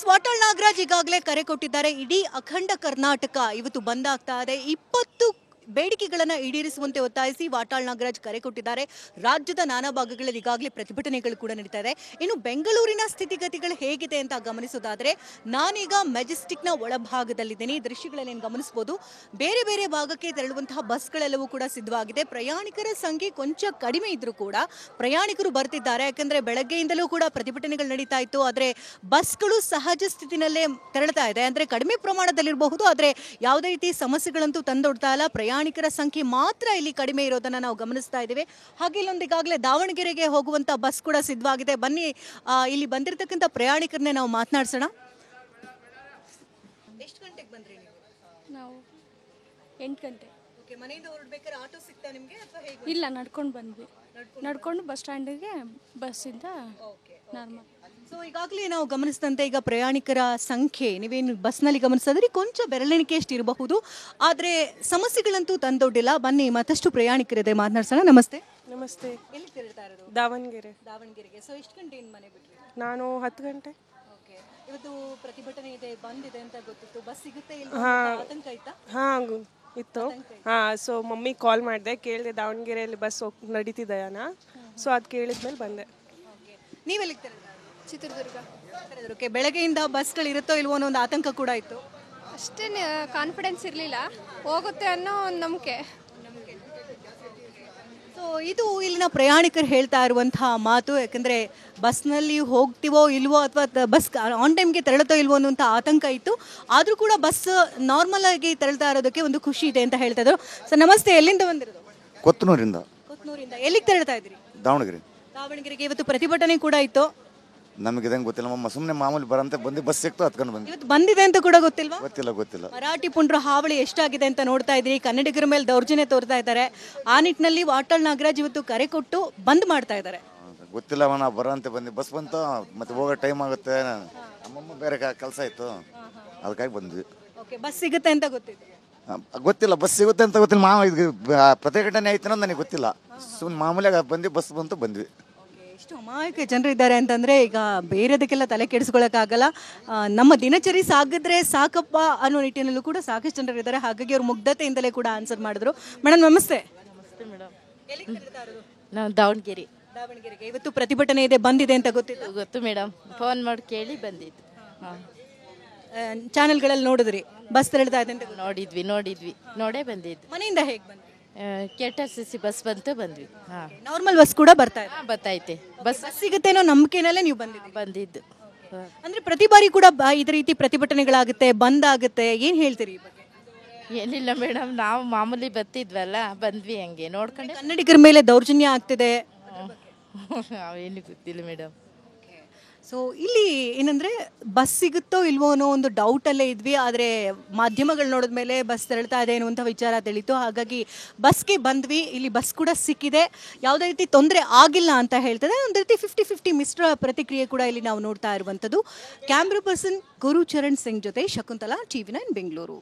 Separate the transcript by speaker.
Speaker 1: ವಾಟಾಳ್ ನಾಗರಾಜ್ ಈಗಾಗಲೇ ಕರೆ ಕೊಟ್ಟಿದ್ದಾರೆ. ಇಡೀ ಅಖಂಡ ಕರ್ನಾಟಕ ಇವತ್ತು ಬಂದ್ ಆಗ್ತಾ ಇದೆ. 20 ಬೇಡಿಕೆಗಳನ್ನು ಈಡೇರಿಸುವಂತೆ ಒತ್ತಾಯಿಸಿ ವಾಟಾಳ್ ನಾಗರಾಜ್ ಕರೆ ಕೊಟ್ಟಿದ್ದಾರೆ. ರಾಜ್ಯದ ನಾನಾ ಭಾಗಗಳಲ್ಲಿ ಈಗಾಗಲೇ ಪ್ರತಿಭಟನೆಗಳು ಕೂಡ ನಡೀತಾ ಇದೆ. ಇನ್ನು ಬೆಂಗಳೂರಿನ ಸ್ಥಿತಿಗತಿಗಳು ಹೇಗಿದೆ ಅಂತ ಗಮನಿಸೋದಾದ್ರೆ, ನಾನೀಗ ಮೆಜೆಸ್ಟಿಕ್ನ ಒಳಭಾಗದಲ್ಲಿದ್ದೇನೆ. ಈ ದೃಶ್ಯಗಳಲ್ಲಿ ಗಮನಿಸಬಹುದು. ಬೇರೆ ಬೇರೆ ಭಾಗಕ್ಕೆ ತೆರಳುವಂತಹ ಬಸ್ಗಳೆಲ್ಲವೂ ಕೂಡ ಸಿದ್ಧವಾಗಿದೆ. ಪ್ರಯಾಣಿಕರ ಸಂಖ್ಯೆ ಕೊಂಚ ಕಡಿಮೆ ಇದ್ರೂ ಕೂಡ ಪ್ರಯಾಣಿಕರು ಬರ್ತಿದ್ದಾರೆ. ಯಾಕಂದ್ರೆ ಬೆಳಗ್ಗೆಯಿಂದಲೂ ಕೂಡ ಪ್ರತಿಭಟನೆಗಳು ನಡೀತಾ ಇತ್ತು. ಆದರೆ ಬಸ್ಗಳು ಸಹಜ ಸ್ಥಿತಿನಲ್ಲೇ ತೆರಳುತ್ತಾ ಇದೆ. ಅಂದ್ರೆ ಕಡಿಮೆ ಪ್ರಮಾಣದಲ್ಲಿರಬಹುದು, ಆದರೆ ಯಾವುದೇ ರೀತಿ ಸಮಸ್ಯೆಗಳಂತೂ ತಂದೊಡ್ತಾ ಇಲ್ಲ. ಪ್ರಯಾಣಿಕರ ಸಂಖ್ಯೆ ಮಾತ್ರ ಇಲ್ಲಿ ಕಡಿಮೆ ಇರೋದನ್ನ ನಾವು ಗಮನಿಸ್ತಾ ಇದ್ದೇವೆ. ಹಾಗೆ ಇಲ್ಲೊಂದಿಗಾಗಲೇ ದಾವಣಗೆರೆಗೆ ಹೋಗುವಂತ ಬಸ್ ಕೂಡ ಸಿದ್ಧವಾಗಿದೆ. ಬನ್ನಿ, ಇಲ್ಲಿ ಬಂದಿರತಕ್ಕಂಥ ಪ್ರಯಾಣಿಕರನ್ನೇ ನಾವು ಮಾತನಾಡ್ಸೋಣ. ಎಷ್ಟು ಗಂಟೆಗೆ ಬಂದ್ರಿ ನೀವು?
Speaker 2: ನಾವು 8 ಗಂಟೆ.
Speaker 1: ಓಕೆ, ಮನೆಯಿಂದ ಹೊರಡ್ಬೇಕಾದ್ರೆ ಆಟೋ ಸಿಗ್ತಾ ನಿಮಗೆ ಅಥವಾ ಹೇಗೆ?
Speaker 2: ಇಲ್ಲ, ನಡ್ಕೊಂಡು ಬಂದ್ವಿ. ನಡ್ಕೊಂಡು ಬಸ್ ಸ್ಟ್ಯಾಂಡಿಗೆ ಬಸ್ಸಿಂದ ನಾರ್ಮಲ್.
Speaker 1: ಸೊ ಈಗಾಗಲೇ ನಾವು ಗಮನಿಸಿದಂತೆ ಈಗ ಪ್ರಯಾಣಿಕರ ಸಂಖ್ಯೆ ನೀವೇನು ಬಸ್ನಲ್ಲಿ ಗಮನಿಸಿದ್ರೆ ಕೊಂಚ ಬೆರಳೆಣಿಕೆಯಷ್ಟು ಇರಬಹುದು, ಆದರೆ ಸಮಸ್ಯೆಗಳಂತೂ ತಂದೊಡ್ಡಿಲ್ಲ. ಬನ್ನಿ, ಮತ್ತಷ್ಟು ಪ್ರಯಾಣಿಕರಿದೆ, ಮಾತನಾಡ್ಸೋಣ. ನಮಸ್ತೆ.
Speaker 3: ನಮಸ್ತೆ.
Speaker 1: ಎಲ್ಲಿ ತೆರಳ್ತಾ ಇರೋದು?
Speaker 3: ದಾವಣಗೆರೆಗೆ.
Speaker 1: ಸೊ ಎಷ್ಟು ಗಂಟೆಯಿಂದ ಮನೆ ಬಿಟ್ರಿ?
Speaker 3: ನಾನು 10 ಗಂಟೆ.
Speaker 1: ಓಕೆ, ಇವತ್ತು ಪ್ರತಿಭಟನೆ ಇದೆ, ಬಂದಿದೆ ಅಂತ ಗೊತ್ತಿತ್ತು. ಬಸ್ ಸಿಗುತ್ತೆ ಇಲ್ಲ ಆತಂಕ ಆಯ್ತಾ?
Speaker 3: ಇತ್ತು. ಸೊ ಮಮ್ಮಿ ಕಾಲ್ ಮಾಡಿದೆ, ಕೇಳಿದೆ ದಾವಣಗೆರೆಯಲ್ಲಿ ಬಸ್ ನಡೀತಿದೆಯಾ, ಸೊ ಅದು ಕೇಳಿದ್ಮೇಲೆ ಬಂದೆ.
Speaker 1: ನೀವೆಲ್ಲಿಗೆ ತೆರಳಿದ?
Speaker 2: ಚಿತ್ರದುರ್ಗ.
Speaker 1: ಓಕೆ, ಬೆಳಗ್ಗೆಯಿಂದ ಬಸ್ಗಳು ಇರುತ್ತೋ ಇಲ್ವೋ ಅನ್ನೋ ಒಂದು ಆತಂಕ ಕೂಡ ಇತ್ತು.
Speaker 2: ಅಷ್ಟೇ ಕಾನ್ಫಿಡೆನ್ಸ್ ಇರಲಿಲ್ಲ, ಹೋಗುತ್ತೆ ಅನ್ನೋ ಒಂದು ನಂಬಿಕೆ.
Speaker 1: ಸೊ ಇದು ಇಲ್ಲಿನ ಪ್ರಯಾಣಿಕರು ಹೇಳ್ತಾ ಇರುವಂತಹ ಮಾತು. ಯಾಕಂದ್ರೆ ಬಸ್ನಲ್ಲಿ ಹೋಗ್ತೀವೋ ಇಲ್ವೋ ಅಥವಾ ಬಸ್ ಆನ್ ಟೈಮ್ಗೆ ತೆರಳುತ್ತೋ ಇಲ್ವೋ ಅನ್ನುವಂಥ ಆತಂಕ ಇತ್ತು. ಆದರೂ ಕೂಡ ಬಸ್ ನಾರ್ಮಲ್ ಆಗಿ ತೆರಳ್ತಾ ಇರೋದಕ್ಕೆ ಒಂದು ಖುಷಿ ಇದೆ ಅಂತ ಹೇಳ್ತಾ ಇದ್ರು. ಸರ್ ನಮಸ್ತೆ, ಎಲ್ಲಿಂದ ಬಂದಿರೋದು?
Speaker 4: ಕೊತ್ತನೂರಿಂದ.
Speaker 1: ಕೊತ್ನೂರಿಂದ. ಎಲ್ಲಿಗೆ ತೆರಳ್ತಾ ಇದ್ರಿ? ದಾವಣಗೆರೆಗೆ. ಇವತ್ತು ಪ್ರತಿಭಟನೆ ಕೂಡ ಇತ್ತು.
Speaker 4: ನಮಗೆ ಇದಂಗೆ ಗೊತ್ತಿಲ್ಲ ಮಮ್ಮ, ಸುಮ್ಮನೆ ಮಾಮೂಲಿ ಬರಂತೆ ಬಂದು ಬಸ್ ಸಿಕ್ತು ಹತ್ಕೊಂಡು ಬಂದ್ವಿ.
Speaker 1: ಇವತ್ತು ಬಂದಿದೆ ಅಂತ ಕೂಡ ಗೊತ್ತಿಲ್ವಾ?
Speaker 4: ಗೊತ್ತಿಲ್ಲ.
Speaker 1: ಮರಾಠಿ ಪುಂಡ್ರ ಹಾವಳಿ ಎಷ್ಟಾಗಿದೆ ಅಂತ ನೋಡ್ತಾ ಇದ್ರಿ. ಕನ್ನಡಿಗರ ಮೇಲೆ ದೌರ್ಜನ್ಯ ತೋರ್ತಾ ಇದ್ದಾರೆ. ಆ ನಿಟ್ಟಿನಲ್ಲಿ ವಾಟಾಳ್ ನಾಗರಾಜ್ ಇವತ್ತು ಕರೆ ಕೊಟ್ಟು ಬಂದ್ ಮಾಡ್ತಾ ಇದ್ದಾರೆ.
Speaker 4: ಗೊತ್ತಿಲ್ಲ, ನಾವು ಬರಂತೆ ಬಂದು ಬಸ್ ಬಂತು, ಮತ್ತೆ ಹೋಗೋ ಟೈಮ್ ಆಗುತ್ತೆ. ನಮ್ಮಮ್ಮ ಬೇರೆ ಕೆಲಸ ಇತ್ತು, ಅದಕ್ಕಾಗಿ ಬಂದ್ವಿ.
Speaker 1: ಓಕೆ, ಬಸ್ ಸಿಗುತ್ತೆ ಅಂತ
Speaker 4: ಗೊತ್ತಿಲ್ಲ, ಬಸ್ ಸಿಗುತ್ತೆ ಅಂತ ಗೊತ್ತಿಲ್ಲ. ಪ್ರತಿಭಟನೆ ಆಯ್ತು ಅನ್ನೋದು ನನಗೆ ಗೊತ್ತಿಲ್ಲ. ಸುಮ್ಮನೆ ಮಾಮೂಲಿಯಾಗಿ ಬಂದು ಬಸ್ ಬಂತು ಬಂದ್ವಿ.
Speaker 1: ಎಷ್ಟು ಅಮಾಯಕ ಜನರು ಇದ್ದಾರೆ ಅಂತಂದ್ರೆ, ಈಗ ಬೇರೆದಕ್ಕೆಲ್ಲ ತಲೆ ಕೆಡಿಸ್ಕೊಳಕ್ಕಾಗಲ್ಲ. ನಮ್ಮ ದಿನಚರಿ ಸಾಗಿದ್ರೆ ಸಾಕಪ್ಪ ಅನ್ನೋ ನಿಟ್ಟಿನಲ್ಲೂ ಕೂಡ ಸಾಕಷ್ಟು ಜನರು ಇದ್ದಾರೆ. ಹಾಗಾಗಿ ಅವ್ರು ಮುಗ್ಧತೆಯಿಂದಲೇ ಕೂಡ ಆನ್ಸರ್ ಮಾಡಿದ್ರು. ಮೇಡಮ್ ನಮಸ್ತೆ.
Speaker 5: ನಾವು
Speaker 1: ದಾವಣಗೆರೆಗೆ. ಇವತ್ತು ಪ್ರತಿಭಟನೆ ಇದೆ, ಬಂದಿದೆ ಅಂತ
Speaker 5: ಗೊತ್ತು ಮೇಡಮ್, ಫೋನ್ ಮಾಡಿ ಕೇಳಿ ಬಂದಿದ್ದು.
Speaker 1: ಚಾನೆಲ್ಗಳಲ್ಲಿ ನೋಡಿದ್ರಿ ಬಸ್ ತೆರಳ್ತಾ ಇದೆ ಅಂತ?
Speaker 5: ನೋಡಿದ್ವಿ, ನೋಡೇ ಬಂದಿದ್ದು.
Speaker 1: ಮನೆಯಿಂದ ಹೇಗೆ ಬಂದ್ರಿ?
Speaker 5: KTRCC ಬಸ್ ಬಂತು, ಬಂದ್ವಿ.
Speaker 1: ನಾರ್ಮಲ್ ಬಸ್ ಕೂಡ
Speaker 5: ಬರ್ತೈತೆ. ಬಸ್
Speaker 1: ಸಿಗುತ್ತೆ ಅನ್ನೋ ನಂಬಿಕೆನಲ್ಲೇ ನೀವು
Speaker 5: ಬಂದಿದ್ದು.
Speaker 1: ಅಂದ್ರೆ ಪ್ರತಿ ಬಾರಿ ಕೂಡ ಇದೇ ರೀತಿ ಪ್ರತಿಭಟನೆಗಳಾಗುತ್ತೆ, ಬಂದ್ ಆಗುತ್ತೆ, ಏನ್ ಹೇಳ್ತೀರಿ ಈ ಬಗ್ಗೆ?
Speaker 5: ಏನಿಲ್ಲ ಮೇಡಮ್, ನಾವು ಮಾಮೂಲಿ ಬರ್ತಿದ್ವಲ್ಲ, ಬಂದ್ವಿ, ಹಂಗೆ ನೋಡ್ಕೊಂಡೆ.
Speaker 1: ಕನ್ನಡಿಗರ ಮೇಲೆ ದೌರ್ಜನ್ಯ ಆಗ್ತಿದೆ,
Speaker 5: ಏನು ಗೊತ್ತಿಲ್ಲ ಮೇಡಮ್.
Speaker 1: ಸೊ ಇಲ್ಲಿ ಏನಂದ್ರೆ ಬಸ್ ಸಿಗುತ್ತೋ ಇಲ್ವೋ ಅನ್ನೋ ಒಂದು ಡೌಟಲ್ಲೇ ಇದ್ವಿ. ಆದರೆ ಮಾಧ್ಯಮಗಳು ನೋಡಿದ್ಮೇಲೆ ಬಸ್ ತೆರಳ್ತಾ ಇದೆ ಅನ್ನುವಂಥ ವಿಚಾರ ತಿಳಿತು. ಹಾಗಾಗಿ ಬಸ್ಗೆ ಬಂದ್ವಿ. ಇಲ್ಲಿ ಬಸ್ ಕೂಡ ಸಿಕ್ಕಿದೆ, ಯಾವುದೇ ರೀತಿ ತೊಂದರೆ ಆಗಿಲ್ಲ ಅಂತ ಹೇಳ್ತದೆ. ಒಂದು ರೀತಿ 50-50 ಮಿಶ್ರ ಪ್ರತಿಕ್ರಿಯೆ ಕೂಡ ಇಲ್ಲಿ ನಾವು ನೋಡ್ತಾ ಇರುವಂಥದ್ದು. ಕ್ಯಾಮ್ರಾ ಪರ್ಸನ್ ಗುರುಚರಣ್ ಸಿಂಗ್ ಜೊತೆ ಶಕುಂತಲಾ, TV9 ಬೆಂಗಳೂರು.